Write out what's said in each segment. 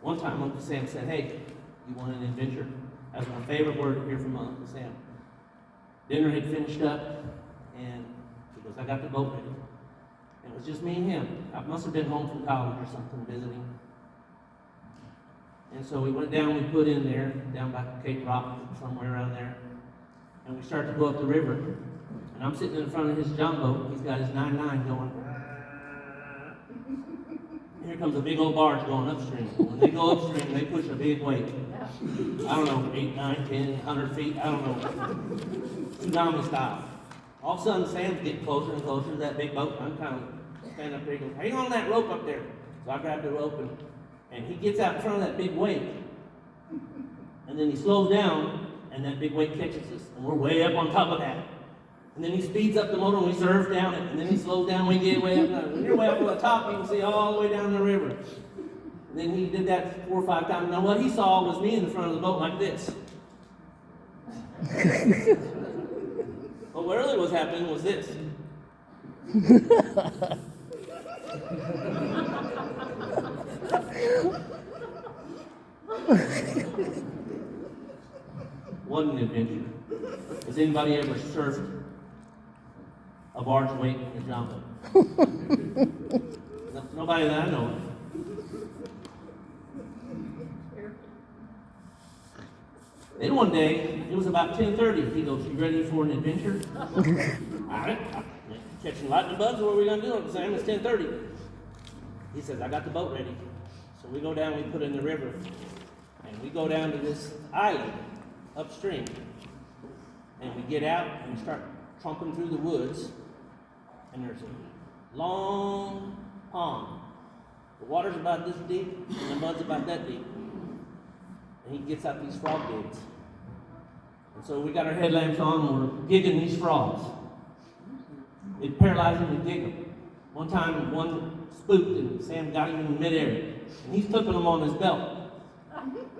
One time Uncle Sam said, hey, you want an adventure? That's my favorite word to hear from Uncle Sam. Dinner had finished up, and he goes, I got the boat ready. And it was just me and him. I must have been home from college or something, visiting. And so we went down, we put in there, down by Cape Rock, somewhere around there. And we started to go up the river. And I'm sitting in front of his John boat. He's got his 9-9 going. Here comes a big old barge going upstream. When they go upstream, they push a big weight. I don't know, 8, 9, 10, 100 feet, I don't know. Tsunami style. All of a sudden, Sam's getting closer and closer to that big boat. I'm kind of standing up there and goes, hang on that rope up there. So I grabbed the rope, and he gets out in front of that big weight. And then he slows down, and that big weight catches us. And we're way up on top of that. And then he speeds up the motor and we surf down it. And then he slows down, we get way up. When you're way up on the top, you can see all the way down the river. And then he did that 4 or 5 times. Now what he saw was me in the front of the boat like this. But what really was happening was this. Wasn't an adventure. Has anybody ever surfed a barge weight in a John boat? Nobody that I know of. Then one day, it was about 10:30. He goes, you ready for an adventure? All right. Catching lightning bugs, what are we going to do? I'm saying it's 10:30. He says, I got the boat ready. So we go down, we put in the river. And we go down to this island upstream. And we get out and we start trumping through the woods. And there's a long pond. The water's about this deep and the mud's about that deep. And he gets out these frog gigs. And so we got our headlamps on and we're gigging these frogs. It paralyzed him to gig them. One time, one spooked and Sam got him in midair. And he's flipping them on his belt.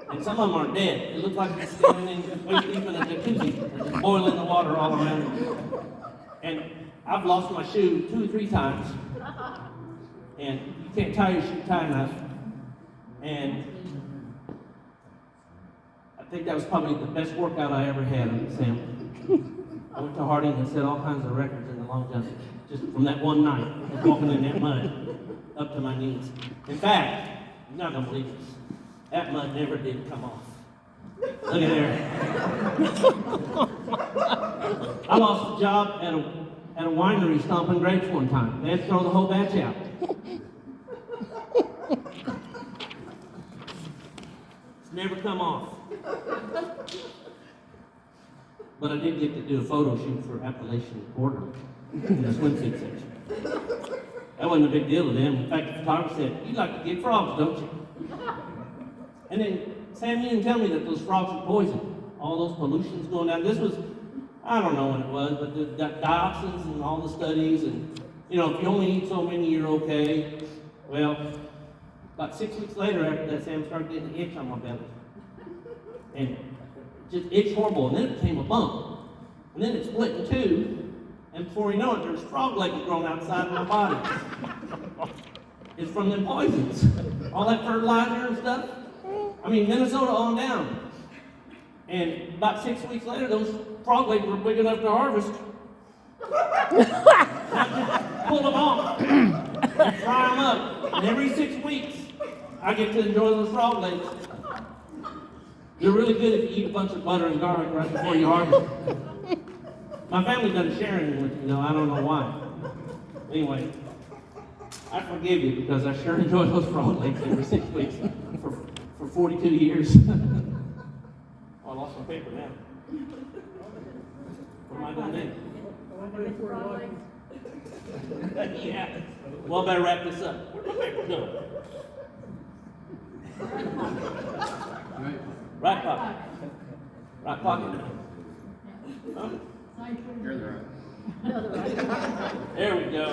And some of them aren't dead. It looks like he's standing in waist deep in a jacuzzi. There's boiling the water all around him. And I've lost my shoe 2 or 3 times. And you can't tie your shoe tight enough. And I think that was probably the best workout I ever had, Sam. I went to Harding and set all kinds of records in the long jump just from that one night, walking in that mud up to my knees. In fact, you're not going to believe this. That mud never did come off. Look at there. I lost a job at a winery stomping grapes one time. They had to throw the whole batch out. It's never come off. But I did get to do a photo shoot for Appalachian Quarter in the swimsuit section. That wasn't a big deal to them. In fact, the photographer said, you like to get frogs, don't you? And then, Sam, you didn't tell me that those frogs were poisoned. All those pollutions going down. This was, I don't know when it was, but the dioxins and all the studies, and, you know, if you only eat so many, you're okay. Well, about 6 weeks later after that, Sam started getting an itch on my belly. And just itched horrible, and then it became a bump. And then it split in 2, and before you know it, there's frog legs growing outside of my body. It's from them poisons. All that fertilizer and stuff. I mean, Minnesota on down. And about 6 weeks later, those frog legs were big enough to harvest. Pull them off and fry them up. And every 6 weeks, I get to enjoy those frog legs. They're really good if you eat a bunch of butter and garlic right before you harvest. My family doesn't share anything with me, though. I don't know why. Anyway, I forgive you because I sure enjoy those frog legs every 6 weeks for 42 years. Oh, I lost my paper now. What am I doing then? Yeah. Well, I better wrap this up. Where'd my paper go? Right pocket. Right pocket. Huh? There we go.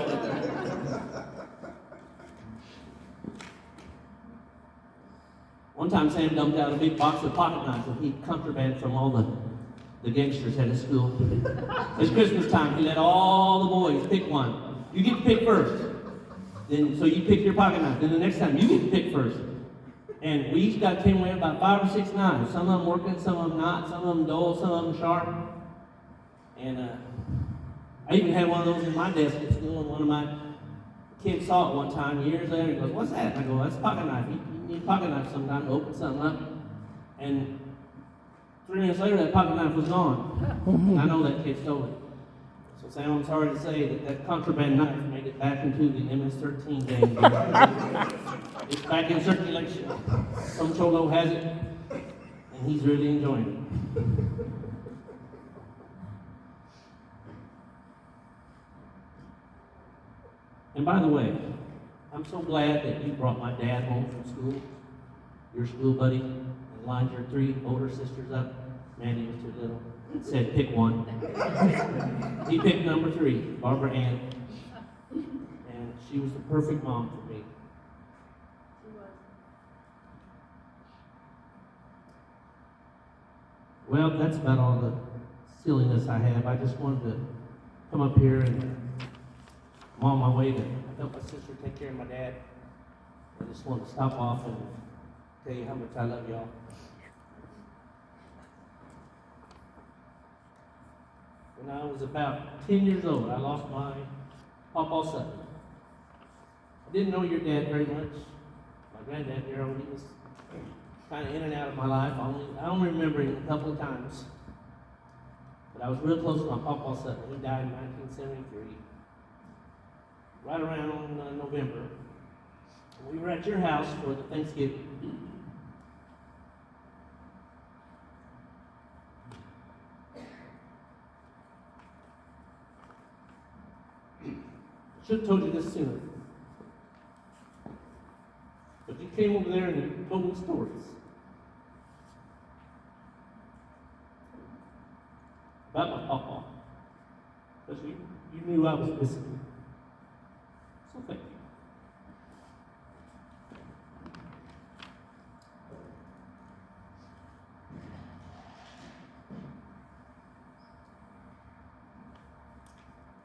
One time Sam dumped out a big box of pocket knives that he contraband from all the gangsters at his school. It's Christmas time. He let all the boys pick one. You get to pick first. Then, so you pick your pocket knife. Then the next time you get to pick first. And we each got came away with about 5 or 6 knives. Some of them working, some of them not, some of them dull, some of them sharp. And I even had one of those in my desk at school, and one of my kids saw it one time years later. He goes, "What's that?" And I go, "That's a pocket knife. You need a pocket knife sometimes to open something up." And 3 minutes later, that pocket knife was gone. And I know that kid stole it. So Sam, I'm sorry to say that contraband knife made it back into the MS-13 game. It's back in circulation. Some cholo has it, and he's really enjoying it. And by the way, I'm so glad that you brought my dad home from school, your school buddy, and lined your 3 older sisters up. Mandy was too little. Said pick one. He picked number 3, Barbara Ann. And she was the perfect mom for me. She was. Well, that's about all the silliness I have. I just wanted to come up here, and I'm on my way to help my sister take care of my dad. I just wanted to stop off and tell you how much I love y'all. When I was about 10 years old, I lost my Pawpaw Sutton. I didn't know your dad very much. My granddad, Darryl, he was kind of in and out of my life. I only remember him a couple of times. But I was real close to my Pawpaw Sutton. He died in 1973. Right around November. We were at your house for the Thanksgiving. Should have told you this sooner. But you came over there and you told me stories about my pawpaw. Because you knew I was missing. So thank you.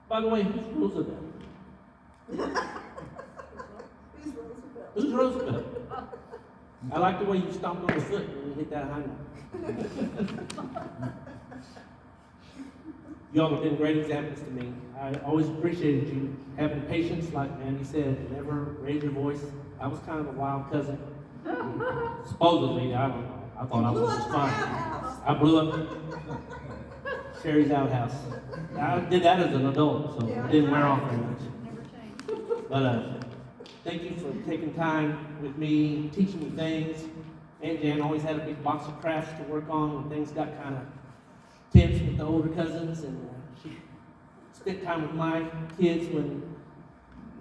By the way, who's Roosevelt? Who's Roosevelt? I like the way you stomped on the foot when you hit that high note. Y'all have been great examples to me. I always appreciated you having patience, like Mandy said, and never raise your voice. I was kind of a wild cousin. Supposedly, I don't know. I thought I was just fine. I blew up Sherry's outhouse. I did that as an adult, so it didn't wear off very much. Never changed. But thank you for taking time with me, teaching me things. Aunt Jan always had a big box of crafts to work on when things got kind of tense with the older cousins, and she spent time with my kids when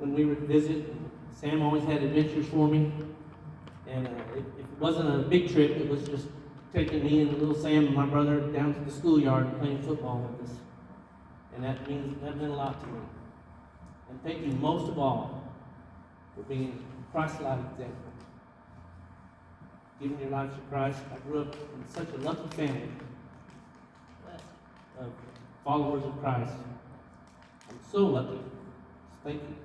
we would visit. And Sam always had adventures for me, and if it wasn't a big trip, it was just taking me and little Sam and my brother down to the schoolyard and playing football with us, and that meant a lot to me. And thank you most of all for being a Christ-like example, giving your life to Christ. I grew up in such a lucky family of followers of Christ. I'm so lucky. Thank you.